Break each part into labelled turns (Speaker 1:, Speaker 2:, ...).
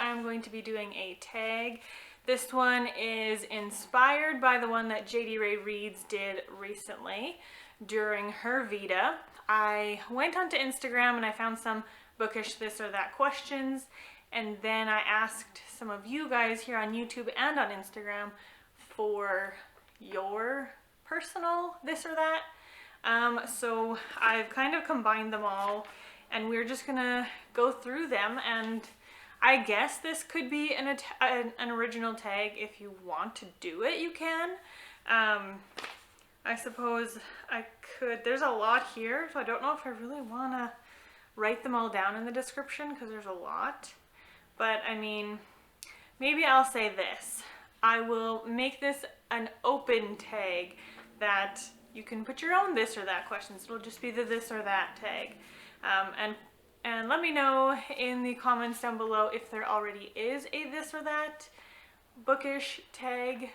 Speaker 1: I'm going to be doing a tag. This one is inspired by the one that Jade Reads did recently during her VEDA. I went onto Instagram and I found some bookish this or that questions, and then I asked some of you guys here on YouTube and on Instagram for your personal this or that. So I've kind of combined them all, and we're just gonna go through them, and I guess this could be an original tag. If you want to do it, you can. I suppose I could. There's a lot here, so I don't know if I really want to write them all down in the description because there's a lot. But I mean, maybe I'll say this. I will make this an open tag that you can put your own this or that questions. It'll just be the this or that tag. And let me know in the comments down below if there already is a this or that bookish tag.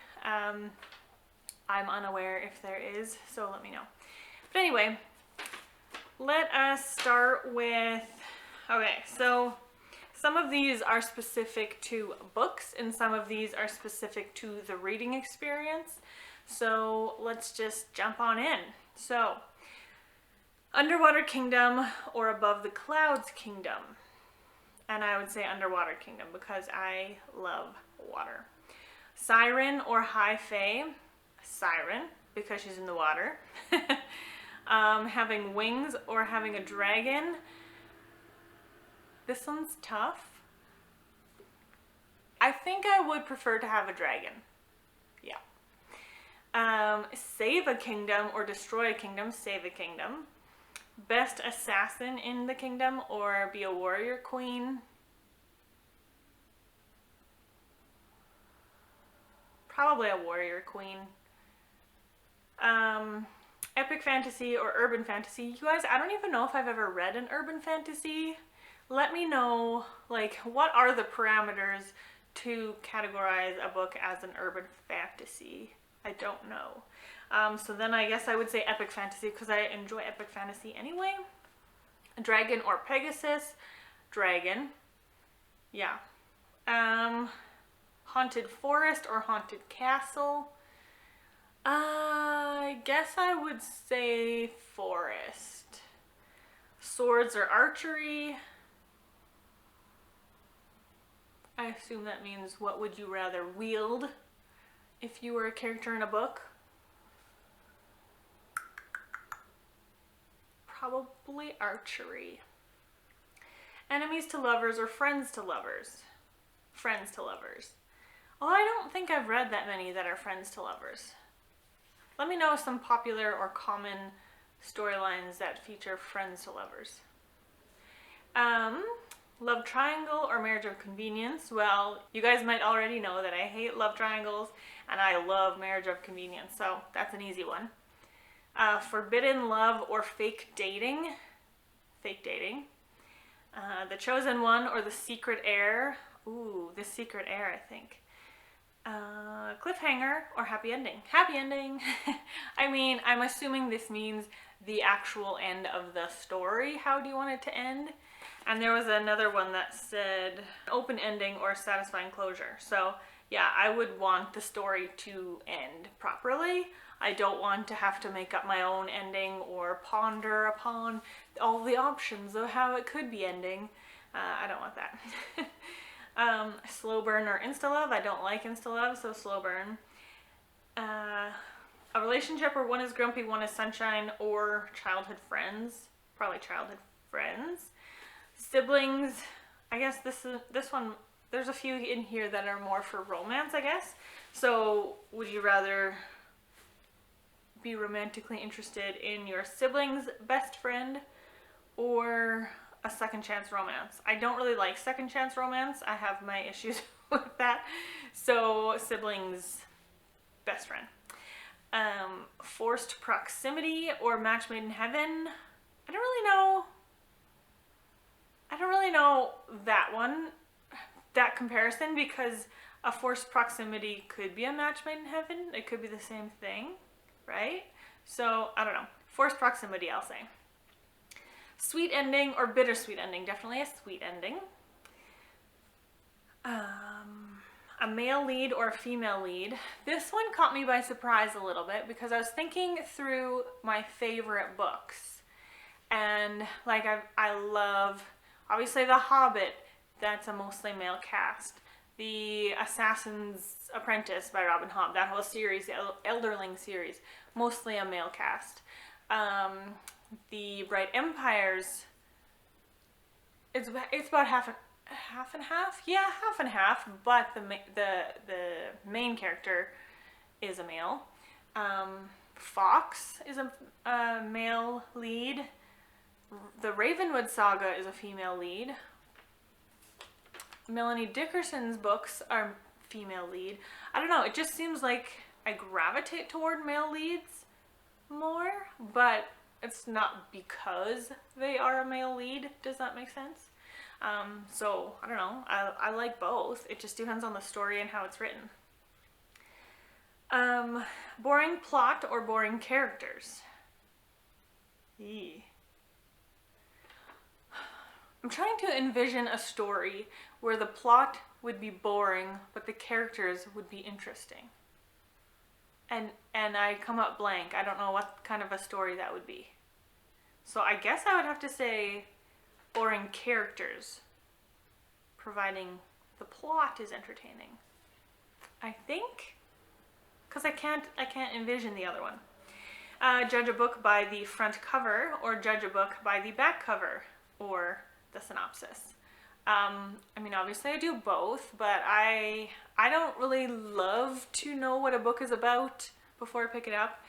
Speaker 1: I'm unaware if there is, so let me know. But anyway, let us start with, okay, so some of these are specific to books and some of these are specific to the reading experience. So let's just jump on in. So, Underwater Kingdom or Above the Clouds Kingdom. And I would say Underwater Kingdom because I love water. Siren or High Fae. Siren because she's in the water. Having wings or having a dragon. This one's tough. I think I would prefer to have a dragon. Yeah. Save a kingdom or destroy a kingdom. Save a kingdom. Best assassin in the kingdom or be a warrior queen. Probably a warrior queen. Epic fantasy or urban fantasy. You guys, I don't even know if I've ever read an urban fantasy. Let me know, like, what are the parameters to categorize a book as an urban fantasy? I don't know. So then I guess I would say epic fantasy because I enjoy epic fantasy anyway. Dragon or Pegasus. Dragon. Yeah. Haunted forest or haunted castle. I guess I would say forest. Swords or archery. I assume that means what would you rather wield if you were a character in a book? Probably archery. Enemies to lovers or friends to lovers? Friends to lovers. Although I don't think I've read that many that are friends to lovers. Let me know some popular or common storylines that feature friends to lovers. Love triangle or marriage of convenience. Well, you guys might already know that I hate love triangles and I love marriage of convenience, so that's an easy one. Forbidden love or fake dating. Fake dating. The chosen one or the secret heir. Ooh, the secret heir, I think. Cliffhanger or happy ending. Happy ending. I mean, I'm assuming this means the actual end of the story. How do you want it to end? And there was another one that said open ending or satisfying closure. So yeah, I would want the story to end properly. I don't want to have to make up my own ending or ponder upon all the options of how it could be ending. I don't want that. Slow burn or insta-love. I don't like insta-love, so slow burn. A relationship where one is grumpy, one is sunshine, or childhood friends. Probably childhood friends. Siblings. I guess this one, there's a few in here that are more for romance, I guess. So would you rather be romantically interested in your sibling's best friend or a second chance romance? I don't really like second chance romance. I have my issues with that. So siblings best friend. Forced proximity or match made in heaven. I don't really know that one, that comparison, because a forced proximity could be a match made in heaven. It could be the same thing, right? So I don't know. Forced proximity, I'll say. Sweet ending or bittersweet ending. Definitely a sweet ending. A male lead or a female lead. This one caught me by surprise a little bit because I was thinking through my favorite books. And like I love, obviously, The Hobbit, that's a mostly male cast. The Assassin's Apprentice by Robin Hobb, that whole series, the Elderling series, mostly a male cast. The Bright Empires, it's about half and half. Yeah, half and half. But the main character is a male. Fox is a male lead. The Ravenwood Saga is a female lead. Melanie Dickerson's books are female lead. I don't know, it just seems like I gravitate toward male leads more, but it's not because they are a male lead. Does that make sense? So, I don't know, I like both. It just depends on the story and how it's written. Boring plot or boring characters? Eee. I'm trying to envision a story where the plot would be boring, but the characters would be interesting. And I come up blank. I don't know what kind of a story that would be. So I guess I would have to say boring characters, providing the plot is entertaining. I think, because I can't envision the other one. Judge a book by the front cover or judge a book by the back cover or the synopsis. I mean, obviously I do both, but I don't really love to know what a book is about before I pick it up.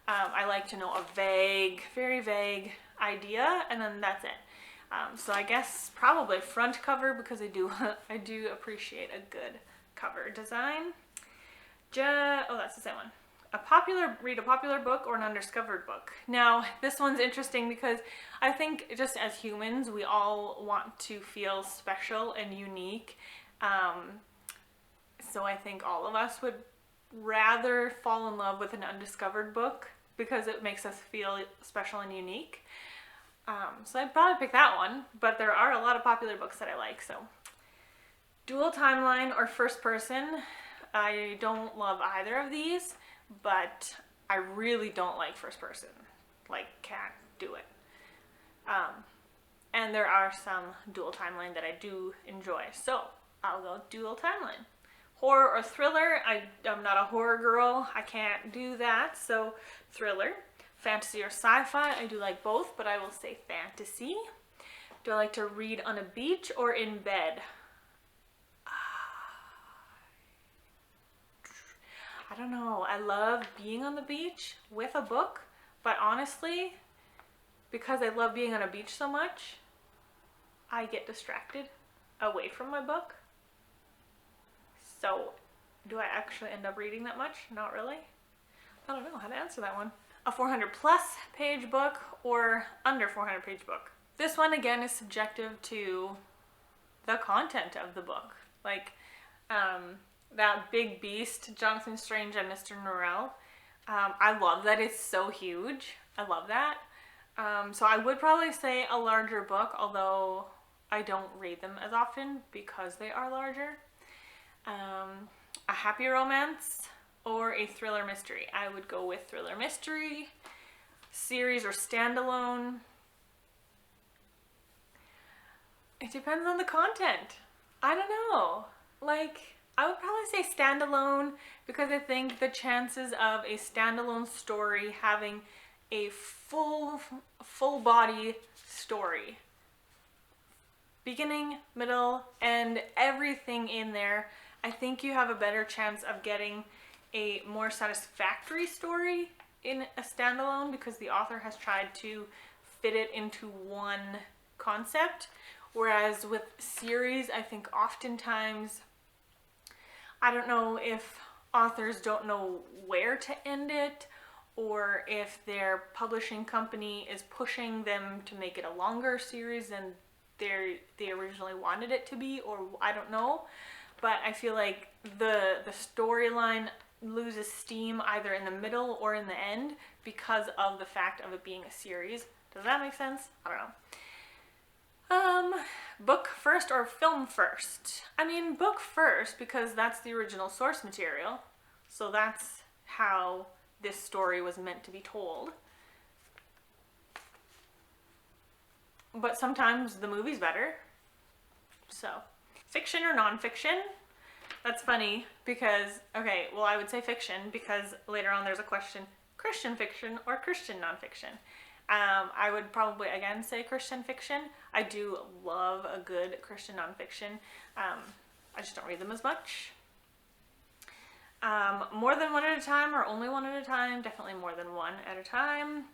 Speaker 1: I like to know a vague, very vague idea, and then that's it. So I guess probably front cover, because I do appreciate a good cover design. Oh, that's the same one. Read a popular book or an undiscovered book. Now, this one's interesting because I think just as humans, we all want to feel special and unique. So I think all of us would rather fall in love with an undiscovered book because it makes us feel special and unique. So I'd probably pick that one, but there are a lot of popular books that I like, so. Dual timeline or first person. I don't love either of these, but I really don't like first person. Like, can't do it. And there are some dual timeline that I do enjoy, so I'll go dual timeline. Horror or thriller. I'm not a horror girl. I can't do that, so thriller. Fantasy or sci-fi. I do like both, but I will say fantasy. Do I like to read on a beach or in bed? I don't know. I love being on the beach with a book, but honestly, because I love being on a beach so much, I get distracted away from my book. So, do I actually end up reading that much? Not really. I don't know how to answer that one. A 400 plus page book or under 400 page book? This one again is subjective to the content of the book. Like, that big beast, Jonathan Strange and Mr. Norrell. I love that it's so huge. I love that. So I would probably say a larger book, although I don't read them as often because they are larger. A happy romance or a thriller mystery. I would go with thriller mystery. Series or standalone. It depends on the content. I don't know. Like, I would probably say standalone because I think the chances of a standalone story having a full body story, beginning, middle, and everything in there, I think you have a better chance of getting a more satisfactory story in a standalone because the author has tried to fit it into one concept. Whereas with series, I think oftentimes, I don't know if authors don't know where to end it or if their publishing company is pushing them to make it a longer series than they originally wanted it to be, or I don't know. But I feel like the storyline loses steam either in the middle or in the end because of the fact of it being a series. Does that make sense? I don't know. Book first or film first? I mean, book first because that's the original source material. So that's how this story was meant to be told. But sometimes the movie's better. So, fiction or nonfiction? That's funny because, okay, well, I would say fiction because later on there's a question, Christian fiction or Christian nonfiction. I would probably, again, say Christian fiction. I do love a good Christian nonfiction. I just don't read them as much. More than one at a time or only one at a time? Definitely more than one at a time.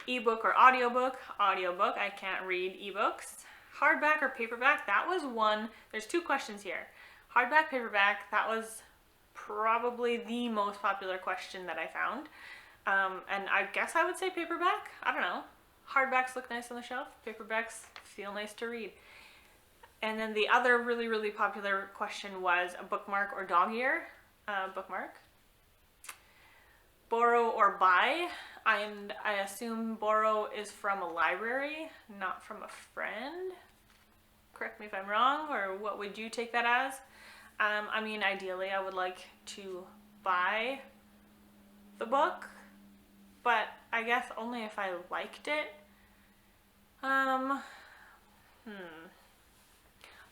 Speaker 1: Ebook or audiobook? Audiobook. I can't read ebooks. Hardback or paperback? That was one. There's two questions here. Hardback, paperback, that was probably the most popular question that I found. And I guess I would say paperback. I don't know. Hardbacks look nice on the shelf. Paperbacks feel nice to read. And then the other really, really popular question was a bookmark or dog ear. Bookmark. Borrow or buy. And I assume borrow is from a library, not from a friend. Correct me if I'm wrong, or what would you take that as? I mean, ideally, I would like to buy the book, but I guess only if I liked it. But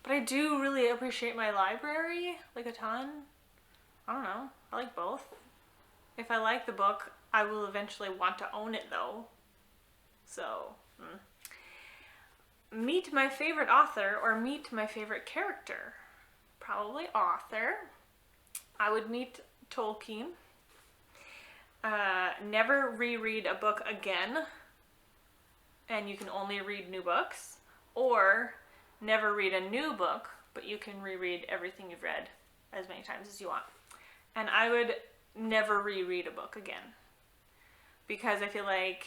Speaker 1: I do really appreciate my library, like a ton. I don't know, I like both. If I like the book, I will eventually want to own it though. So, Meet my favorite author or meet my favorite character? Probably author. I would meet Tolkien. Never reread a book again, and you can only read new books. Or never read a new book, but you can reread everything you've read as many times as you want. And I would never reread a book again, because I feel like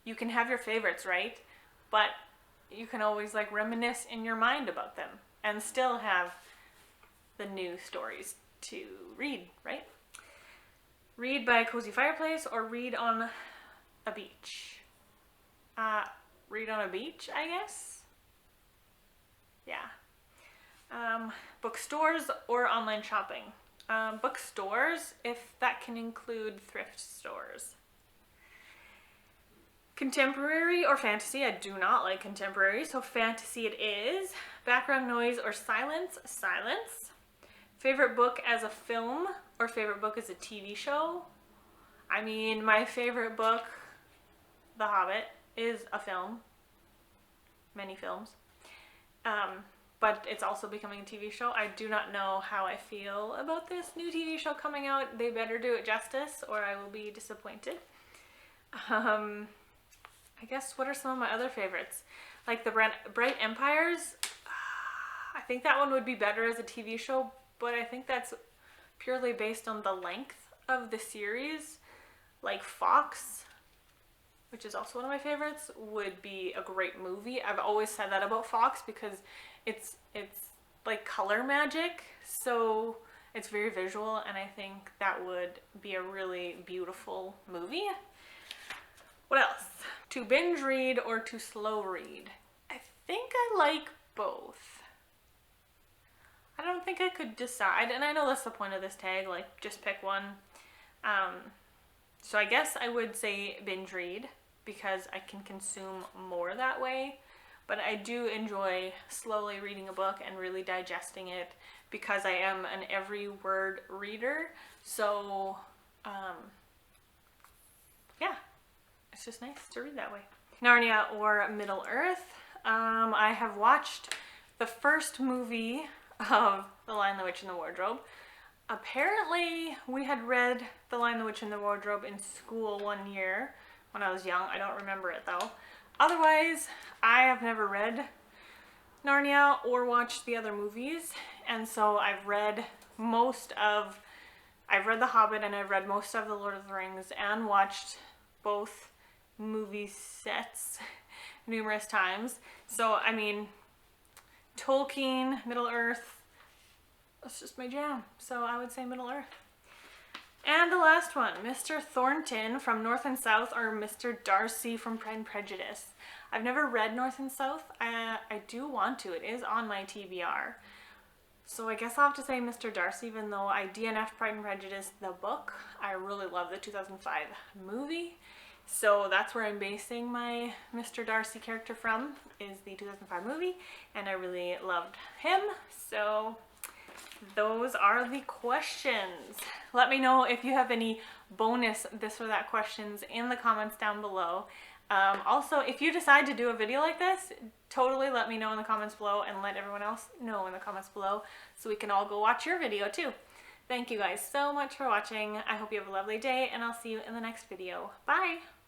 Speaker 1: you can have your favorites, right? But you can always like reminisce in your mind about them and still have the new stories to read, right? Read by a cozy fireplace or read on a beach? Read on a beach, I guess? Yeah. Bookstores or online shopping? Bookstores, if that can include thrift stores. Contemporary or fantasy? I do not like contemporary, so fantasy it is. Background noise or silence? Silence. Favorite book as a film or favorite book as a TV show? I mean, my favorite book, The Hobbit, is a film. Many films. But it's also becoming a TV show. I do not know how I feel about this new TV show coming out. They better do it justice or I will be disappointed. I guess, what are some of my other favorites? Like the Bright Empires. I think that one would be better as a TV show, but I think that's purely based on the length of the series. Like Fox, which is also one of my favorites, would be a great movie. I've always said that about Fox because it's like color magic, so it's very visual, and I think that would be a really beautiful movie. What else? To binge read or to slow read? I think I like both. I don't think I could decide, and I know that's the point of this tag, like just pick one. So I guess I would say binge read because I can consume more that way, but I do enjoy slowly reading a book and really digesting it because I am an every word reader. So yeah, it's just nice to read that way. Narnia or Middle Earth? I have watched the first movie of The Lion, the Witch, and the Wardrobe. Apparently, we had read The Lion, the Witch, and the Wardrobe in school one year when I was young. I don't remember it though. Otherwise, I have never read Narnia or watched the other movies, and so I've read The Hobbit and I've read most of The Lord of the Rings and watched both movie sets numerous times. So, I mean, Tolkien, Middle Earth, that's just my jam. So I would say Middle Earth. And the last one, Mr. Thornton from North and South, or Mr. Darcy from Pride and Prejudice. I've never read North and South. I do want to. It is on my TBR. So I guess I'll have to say Mr. Darcy, even though I DNF'd Pride and Prejudice, the book. I really love the 2005 movie. So that's where I'm basing my Mr. Darcy character from, is the 2005 movie. And I really loved him. So those are the questions. Let me know if you have any bonus this or that questions in the comments down below. Also, if you decide to do a video like this, totally let me know in the comments below and let everyone else know in the comments below so we can all go watch your video too. Thank you guys so much for watching. I hope you have a lovely day and I'll see you in the next video. Bye!